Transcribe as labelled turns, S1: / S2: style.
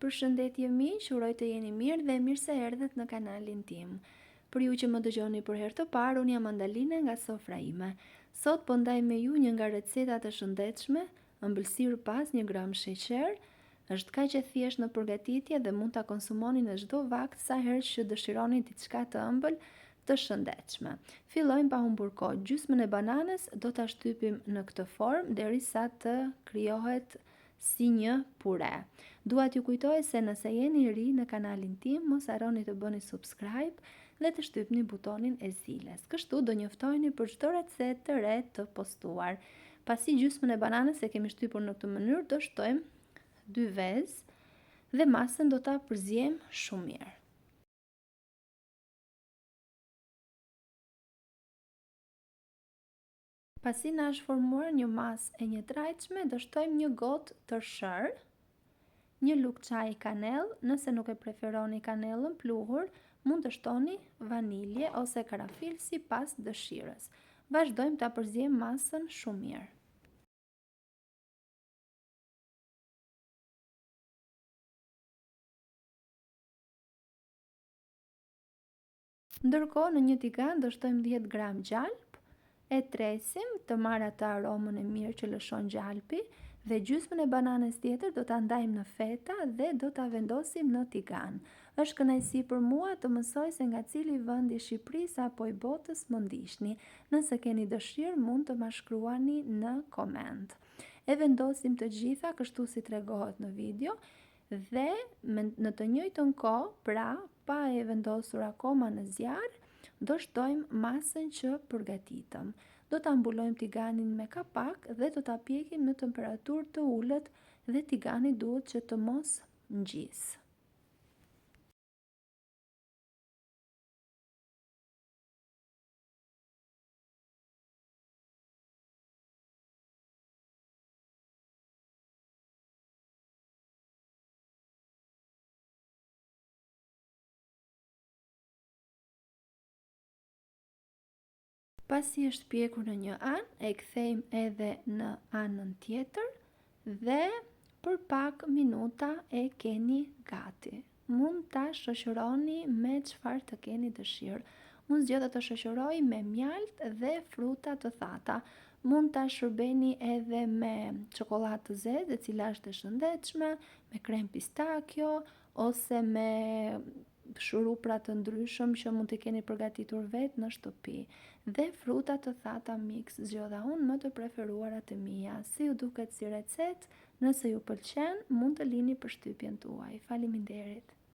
S1: Përshëndetje miq, uroj të jeni mirë dhe mirë se erdhët në kanalin tim. Për ju që më dëgjoni për herë të parë, unë jam Andalina nga sofra ime. Sot po ndaj me ju një nga recetat e shëndetshme, ëmbëlsirë pas 1 gram sheqer. Është kaq e thjeshtë në përgatitje dhe mund ta konsumoni në çdo vakt sa herë që dëshironi diçka të ëmbël të shëndetshme. Fillojmë pa humbur kohë. Gjysmën e bananës do ta shtypim në këtë formë derisa të krijohet si një pure. Dua t'ju kujtoj se nëse jeni ri në kanalin tim, mos harroni të bëni subscribe dhe të shtypni butonin e ziles. Kështu do njoftoheni për çdo recetë të re të postuar. Pasi gjysmën e bananës e kemi shtypur në këtë mënyrë, do shtojmë 2 vezë dhe masën do ta përziejmë shumë mirë. Pasi na është formuar një masë e njëtrajtshme, do shtojmë 1 gotë tërshër, 1 lugë çaji kanellë, nëse nuk e preferoni kanellën pluhur, mund të shtoni vanilje ose karafil sipas dëshirës. Vazhdojmë ta përziejmë masën shumë mirë. Ndërkohë në një tigan do shtojmë 10 gram gjalp, e tresim të marrë atë aromën e mirë që lëshon gjalpi dhe gjysmën e bananës tjetër do ta ndajmë në feta dhe do ta vendosim në tigan. Është kënaqësi për mua të mësoj se nga cili vend i Shqipërisë apo i botës më ndihni. Nëse keni dëshirë mund të ma shkruani në koment. E vendosim të gjitha kështu si tregohet në video dhe në të njëjtën kohë, pra pa e vendosur akoma në zjarr, do shtojmë masën që përgatitëm. Do ta mbulojmë tiganin me kapak dhe do ta pjekim në temperaturë të ulët dhe tigani duhet që të mos ngjisë. Pasi është pjekur në një anë, e kthejmë edhe në anën tjetër dhe për pak minuta e keni gati. Mund ta shoqëroni me çfarë të keni dëshirë. Unë zgjedh të shoqëroj me mjalт dhe fruta të thata. Mund ta shërbeni edhe me çokoladë të zezë, e cila është e shëndetshme, me krem pistakjo ose me shurupra të ndryshëm që mund të keni përgatitur vetë në shtëpi. Dhe fruta të thata mix zgjodha unë më të preferuarat e mia. Si ju duket si recetë, nëse ju pëlqen, mund të lini përshtypjen tuaj. Faleminderit.